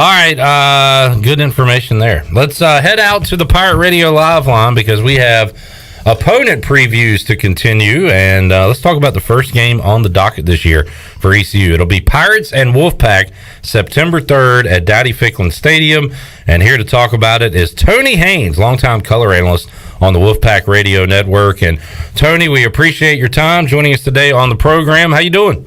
All right, good information there. Let's head out to the Pirate Radio Live line because we have opponent previews to continue, and let's talk about the first game on the docket this year for ECU. It'll be Pirates and Wolfpack September 3rd at Dowdy-Ficklin Stadium, and here to talk about it is Tony Haynes, longtime color analyst on the Wolfpack Radio Network. And Tony, we appreciate your time joining us today on the program. How you doing?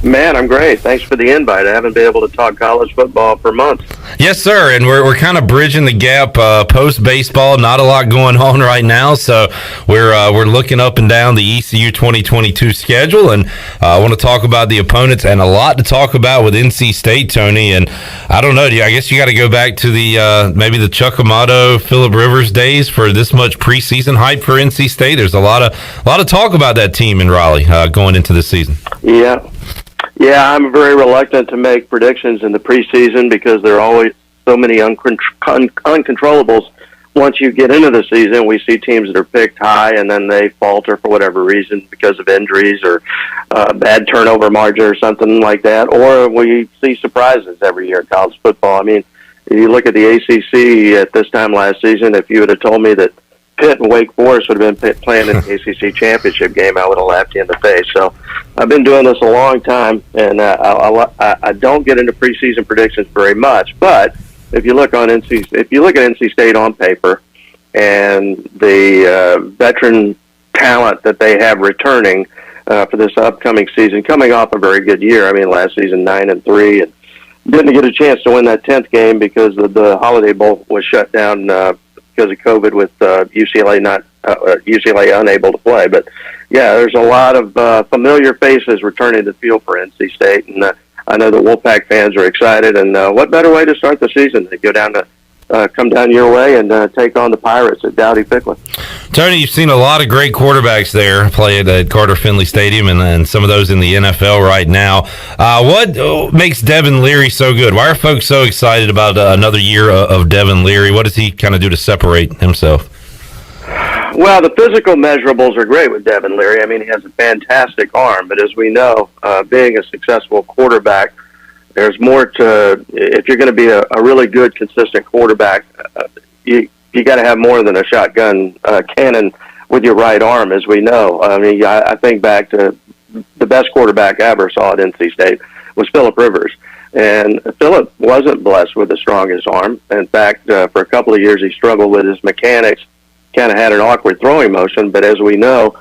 Man, I'm great. Thanks for the invite. I haven't been able to talk college football for months. Yes, sir, and we're kind of bridging the gap post-baseball. Not a lot going on right now, so we're looking up and down the ECU 2022 schedule, and I want to talk about the opponents and a lot to talk about with NC State, Tony. And I don't know, I guess you got to go back to the maybe the Chuck Amato, Phillip Rivers days for this much preseason hype for NC State. There's a lot of talk about that team in Raleigh going into this season. Yeah, I'm very reluctant to make predictions in the preseason because there are always so many uncontrollables. Once you get into the season, we see teams that are picked high and then they falter for whatever reason because of injuries or bad turnover margin or something like that. Or we see surprises every year in college football. I mean, if you look at the ACC at this time last season, if you would have told me that Pitt and Wake Forest would have been playing in the ACC championship game, I would have laughed you in the face. So I've been doing this a long time, and I don't get into preseason predictions very much. But if you look at NC State on paper and the veteran talent that they have returning for this upcoming season, coming off a very good year. I mean, last season 9-3, and didn't get a chance to win that 10th game because the Holiday Bowl was shut down because of COVID with UCLA unable to play. But yeah, there's a lot of familiar faces returning to the field for NC State, and I know the Wolfpack fans are excited. And what better way to start the season than come down your way and take on the Pirates at Dowdy-Ficklin. Tony, you've seen a lot of great quarterbacks there play at Carter Finley Stadium, and some of those in the NFL right now. What makes Devin Leary so good? Why are folks so excited about another year of Devin Leary? What does he kind of do to separate himself? Well, the physical measurables are great with Devin Leary. I mean, he has a fantastic arm, but as we know, being a successful quarterback, there's more to, if you're going to be a really good, consistent quarterback, you got to have more than a shotgun cannon with your right arm, as we know. I mean, I think back to the best quarterback I ever saw at NC State was Phillip Rivers. And Phillip wasn't blessed with the strongest arm. In fact, for a couple of years, he struggled with his mechanics, kind of had an awkward throwing motion. But as we know,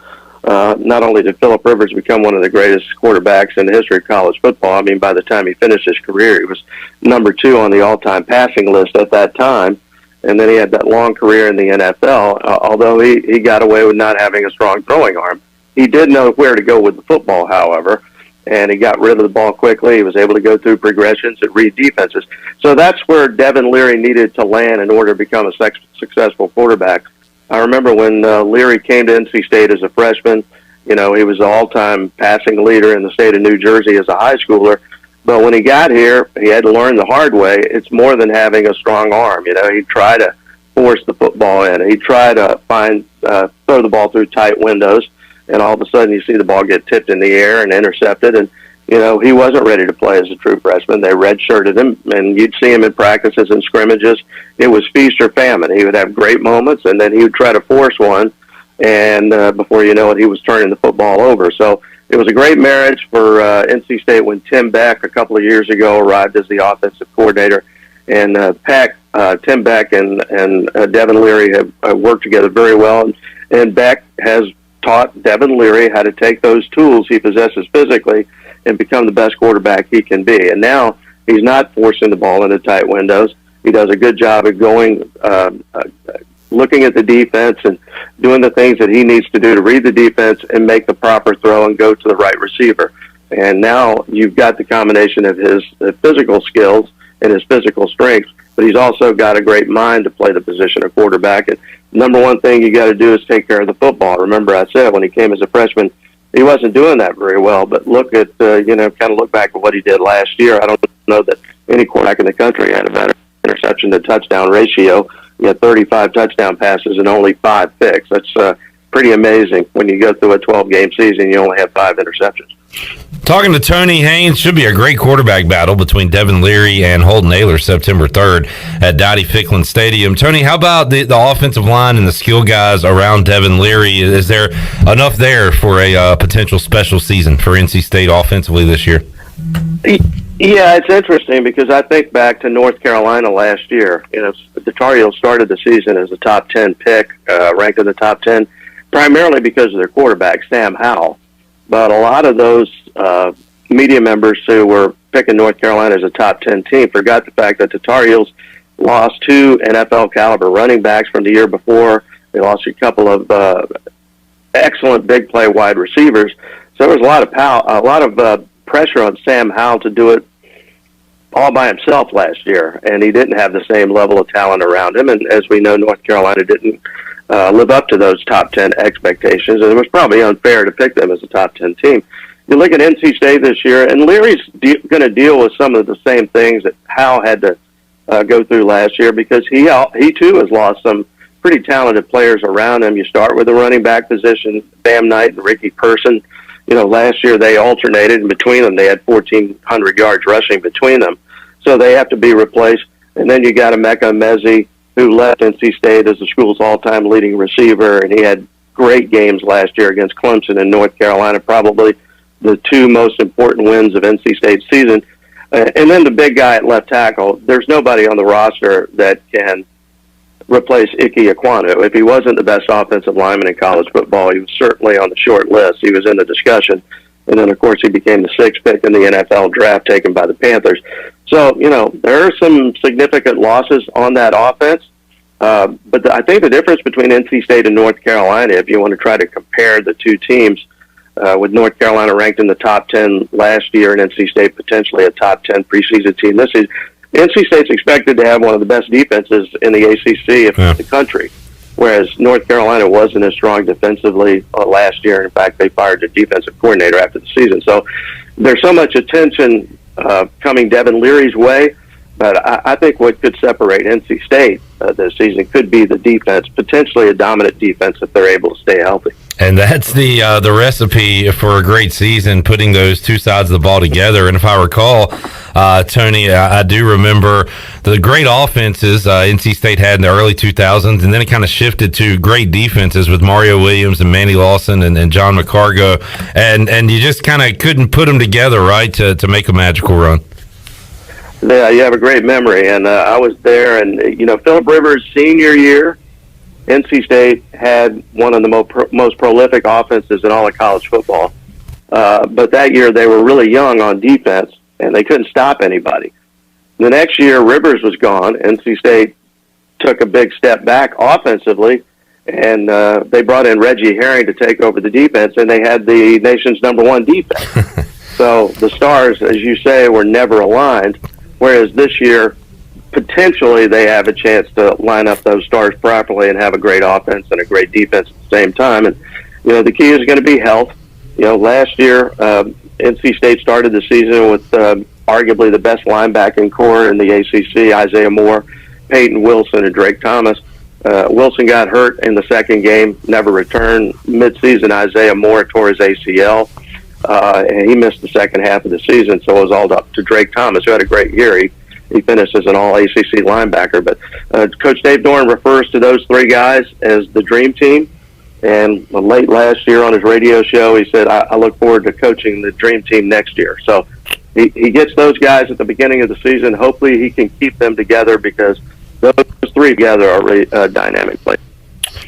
not only did Phillip Rivers become one of the greatest quarterbacks in the history of college football, I mean, by the time he finished his career, he was number 2 on the all-time passing list at that time. And then he had that long career in the NFL. Although he got away with not having a strong throwing arm, he did know where to go with the football, however, and he got rid of the ball quickly. He was able to go through progressions and read defenses. So that's where Devin Leary needed to land in order to become a successful quarterback. I remember when Leary came to NC State as a freshman, he was the all-time passing leader in the state of New Jersey as a high schooler. But when he got here, he had to learn the hard way. It's more than having a strong arm. He'd try to force the football in. He'd try to throw the ball through tight windows, and all of a sudden you see the ball get tipped in the air and intercepted. And, he wasn't ready to play as a true freshman. They redshirted him, and you'd see him in practices and scrimmages. It was feast or famine. He would have great moments, and then he would try to force one, and before you know it, he was turning the football over. So it was a great marriage for NC State when Tim Beck a couple of years ago arrived as the offensive coordinator. And Tim Beck and Devin Leary have worked together very well. And Beck has taught Devin Leary how to take those tools he possesses physically and become the best quarterback he can be. And now he's not forcing the ball into tight windows. He does a good job of looking at the defense and doing the things that he needs to do to read the defense and make the proper throw and go to the right receiver. And now you've got the combination of his physical skills and his physical strengths, but he's also got a great mind to play the position of quarterback. And number one thing you got to do is take care of the football. Remember I said when he came as a freshman, he wasn't doing that very well, but look at, kind of look back at what he did last year. I don't know that any quarterback in the country had a better interception to touchdown ratio. He had 35 touchdown passes and only 5 picks. That's pretty amazing. When you go through a 12-game season, you only have 5 interceptions. Talking to Tony Haynes, should be a great quarterback battle between Devin Leary and Holden Naylor September 3rd at Dottie Ficklin Stadium. Tony, how about the offensive line and the skill guys around Devin Leary? Is there enough there for a potential special season for NC State offensively this year? Yeah, it's interesting because I think back to North Carolina last year. The Tar Heels started the season as a top 10 pick, ranked in the top 10, primarily because of their quarterback, Sam Howell. But a lot of those media members who were picking North Carolina as a top 10 team forgot the fact that the Tar Heels lost 2 NFL caliber running backs from the year before. They lost a couple of excellent big play wide receivers. So there was a lot of pressure on Sam Howell to do it all by himself last year, and he didn't have the same level of talent around him. And as we know, North Carolina didn't live up to those top 10 expectations, and it was probably unfair to pick them as a top 10 team. You look at NC State this year, and Leary's going to deal with some of the same things that Howell had to go through last year because he too has lost some pretty talented players around him. You start with the running back position, Bam Knight and Ricky Person. Last year they alternated, and between them they had 1,400 yards rushing between them. So they have to be replaced. And then you got Emeka Emezi, who left NC State as the school's all-time leading receiver, and he had great games last year against Clemson and North Carolina, probably the 2 most important wins of NC State's season. And then the big guy at left tackle, there's nobody on the roster that can replace Ike Ekwonu. If he wasn't the best offensive lineman in college football, he was certainly on the short list. He was in the discussion. And then, of course, he became the 6th pick in the NFL draft taken by the Panthers. So, there are some significant losses on that offense. But I think the difference between NC State and North Carolina, if you want to try to compare the 2 teams, with North Carolina ranked in the top 10 last year and NC State potentially a top 10 preseason team this is, NC State's expected to have one of the best defenses in the ACC, if not the country, whereas North Carolina wasn't as strong defensively last year. In fact, they fired their defensive coordinator after the season. So there's so much attention coming Devin Leary's way, but I think what could separate NC State this season could be the defense, potentially a dominant defense if they're able to stay healthy. And that's the recipe for a great season, putting those 2 sides of the ball together. And if I recall, Tony, I do remember the great offenses NC State had in the early 2000s, and then it kind of shifted to great defenses with Mario Williams and Manny Lawson and John McCargo, and you just kind of couldn't put them together, right, to make a magical run. Yeah, you have a great memory, and I was there, and Phillip Rivers' senior year, NC State had one of the most prolific offenses in all of college football. But that year they were really young on defense, and they couldn't stop anybody. The next year, Rivers was gone. NC State took a big step back offensively, and they brought in Reggie Herring to take over the defense, and they had the nation's #1 defense. So the stars, as you say, were never aligned, whereas this year, potentially they have a chance to line up those stars properly and have a great offense and a great defense at the same time. And, the key is going to be health. Last year, NC State started the season with arguably the best linebacking core in the ACC, Isaiah Moore, Peyton Wilson, and Drake Thomas. Wilson got hurt in the second game, never returned. Mid-season, Isaiah Moore tore his ACL, and he missed the second half of the season, so it was all up to Drake Thomas, who had a great year. He finished as an all-ACC linebacker. But Coach Dave Doran refers to those 3 guys as the dream team. And late last year on his radio show, he said, I look forward to coaching the dream team next year. So he gets those guys at the beginning of the season. Hopefully he can keep them together because those 3 together are really dynamic players.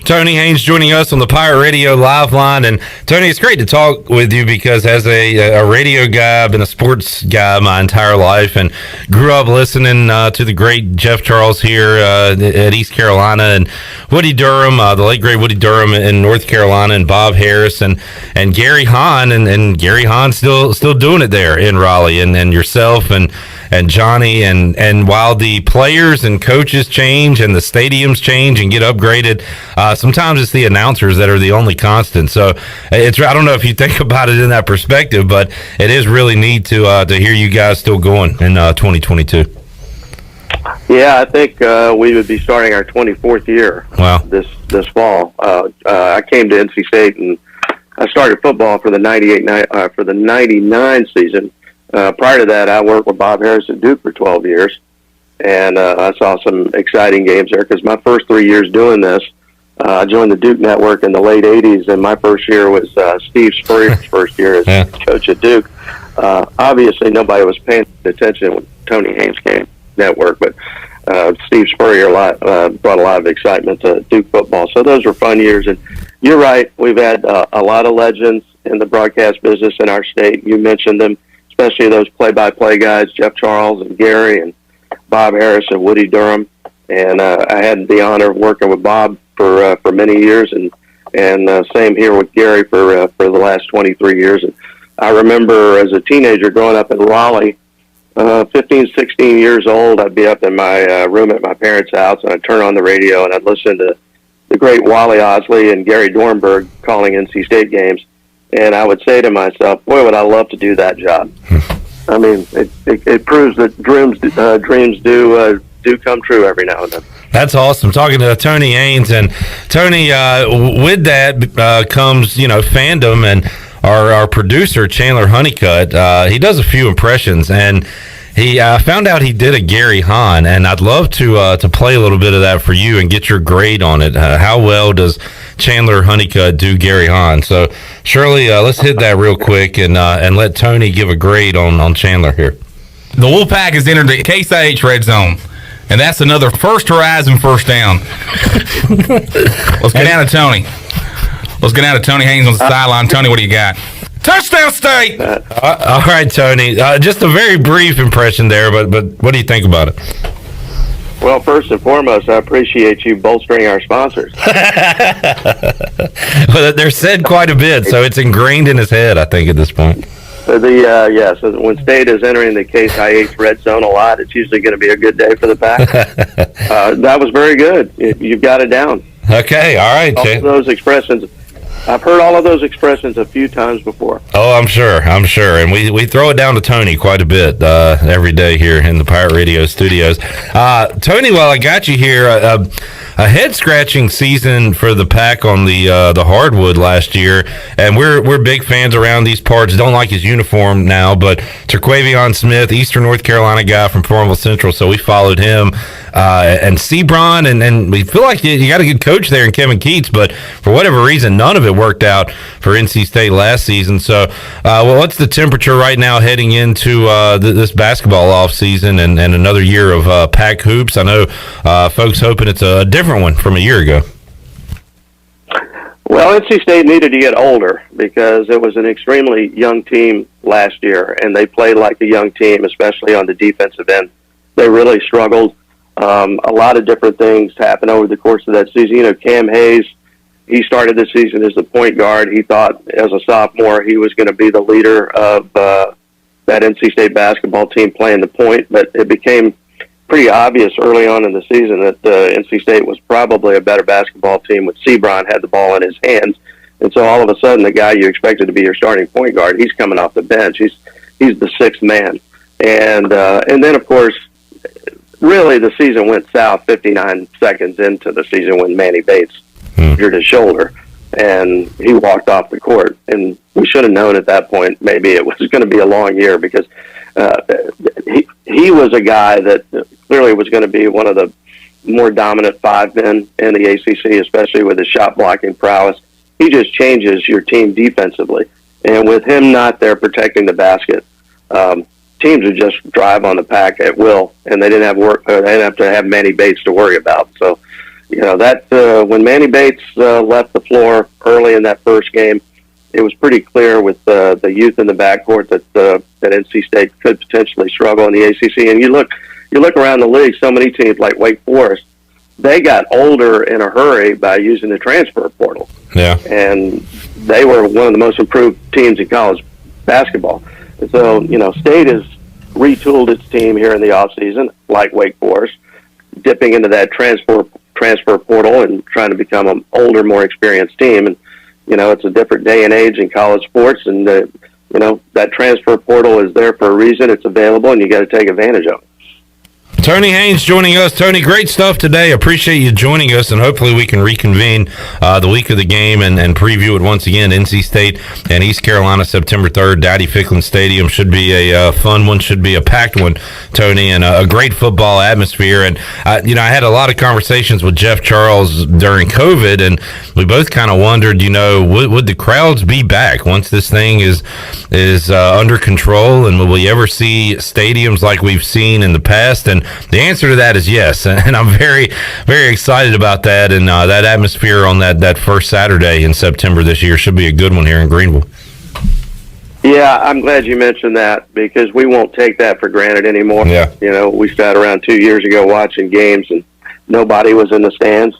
Tony Haynes joining us on the Pirate Radio Live Line. And Tony, it's great to talk with you because as a radio guy, I've been a sports guy my entire life and grew up listening to the great Jeff Charles here at East Carolina and Woody Durham, the late great Woody Durham in North Carolina, and Bob Harris and Gary Hahn, and Gary Hahn still doing it there in Raleigh, and yourself and Johnny, and while the players and coaches change and the stadiums change and get upgraded, sometimes it's the announcers that are the only constant. So I don't know if you think about it in that perspective, but it is really neat to hear you guys still going in 2022. Yeah, I think we would be starting our 24th year. Wow. This fall. I came to NC State in I started football for the '99 season. Prior to that, I worked with Bob Harris at Duke for 12 years, and I saw some exciting games there because my first 3 years doing this, I joined the Duke network in the late '80s, and my first year was Steve Spurrier's first year as coach at Duke. Obviously, nobody was paying attention when Tony Haynes came network, but Steve Spurrier brought a lot of excitement to Duke football. So those were fun years. And you're right, we've had a lot of legends in the broadcast business in our state. You mentioned them, especially those play-by-play guys, Jeff Charles and Gary and Bob Harris and Woody Durham. And I had the honor of working with Bob for many years, and same here with Gary for the last 23 years. And I remember as a teenager growing up in Raleigh, 15, 16 years old, I'd be up in my room at my parents' house, and I'd turn on the radio, and I'd listen to the great Wally Osley and Gary Dornberg calling NC State games. And I would say to myself, boy, would I love to do that job. I mean, it proves that dreams do come true every now and then. That's awesome. Talking to Tony Haynes, and Tony, with that comes fandom, and our producer Chandler Honeycutt. He does a few impressions, and he found out he did a Gary Hahn, and I'd love to play a little bit of that for you and get your grade on it. How well does Chandler Honeycutt do Gary Hahn? So Shirley, let's hit that real quick and let Tony give a grade on Chandler here. The Wolfpack has entered the Case IH red zone. And that's another first horizon first down. Let's get down to Tony. Let's get down to Tony Haynes on the sideline. Tony, what do you got? Touchdown State! All right, Tony. Just a very brief impression there, but what do you think about it? Well, first and foremost, I appreciate you bolstering our sponsors. Well, they're said quite a bit, so it's ingrained in his head, I think, at this point. So when State is entering the Case IH red zone a lot, it's usually going to be a good day for the Pack. That was very good. You've got it down. Okay, all right. All of those expressions, I've heard all of those expressions a few times before. Oh, I'm sure, and we throw it down to Tony quite a bit every day here in the Pirate Radio studios. Tony, while I got you here, a head-scratching season for the Pack on the hardwood last year, and we're big fans around these parts. Don't like his uniform now, but Terquavion Smith, Eastern North Carolina guy from Farmville Central, so we followed him. And Sebron, and we feel like you got a good coach there in Kevin Keats, but for whatever reason, none of it worked out for NC State last season. So, what's the temperature right now heading into this basketball off season and another year of Pack hoops? I know folks hoping it's a different one from a year ago. Well, NC State needed to get older because it was an extremely young team last year, and they played like a young team, especially on the defensive end. They really struggled. A lot of different things happened over the course of that season. Cam Hayes, he started the season as the point guard. He thought as a sophomore he was going to be the leader of that NC State basketball team playing the point, but it became pretty obvious early on in the season that NC State was probably a better basketball team with Sebron had the ball in his hands. And so all of a sudden the guy you expected to be your starting point guard, he's coming off the bench. He's the sixth man. And then, of course, really the season went south 59 seconds into the season when Manny Bates injured his shoulder and he walked off the court. And we should have known at that point maybe it was going to be a long year because he was a guy that clearly was going to be one of the more dominant five men in the ACC, especially with his shot blocking prowess. He just changes your team defensively. And with him not there protecting the basket, teams would just drive on the Pack at will, and they didn't have to have Manny Bates to worry about. So, that when Manny Bates left the floor early in that first game, it was pretty clear with the youth in the backcourt that NC State could potentially struggle in the ACC. And you look around the league, so many teams like Wake Forest, they got older in a hurry by using the transfer portal. Yeah, and they were one of the most improved teams in college basketball. And so, State has retooled its team here in the offseason, like Wake Forest, dipping into that transfer portal and trying to become an older, more experienced team. And, it's a different day and age in college sports, and, that transfer portal is there for a reason. It's available, and you got to take advantage of it. Tony Haynes joining us. Tony, great stuff today. Appreciate you joining us, and hopefully we can reconvene the week of the game and preview it once again. NC State and East Carolina, September 3rd. Daddy Ficklin Stadium should be a fun one, should be a packed one, Tony, and a great football atmosphere. And, I had a lot of conversations with Jeff Charles during COVID, and we both kind of wondered, would the crowds be back once this thing is under control, and will we ever see stadiums like we've seen in the past? And the answer to that is yes, and I'm very, very excited about that. And that atmosphere on that first Saturday in September this year should be a good one here in Greenville. Yeah, I'm glad you mentioned that because we won't take that for granted anymore. Yeah. We sat around 2 years ago watching games and nobody was in the stands,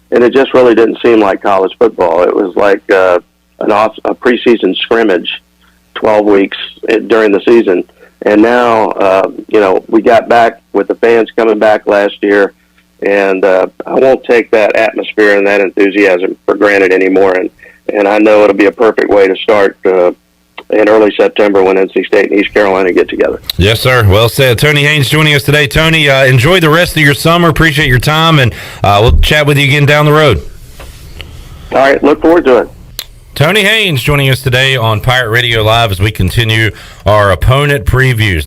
and it just really didn't seem like college football. It was like a preseason scrimmage, 12 weeks during the season. And now, we got back with the fans coming back last year, and I won't take that atmosphere and that enthusiasm for granted anymore. And I know it'll be a perfect way to start in early September when NC State and East Carolina get together. Yes, sir. Well said. Tony Haynes joining us today. Tony, enjoy the rest of your summer. Appreciate your time, and we'll chat with you again down the road. All right, look forward to it. Tony Haynes joining us today on Pirate Radio Live as we continue our opponent previews.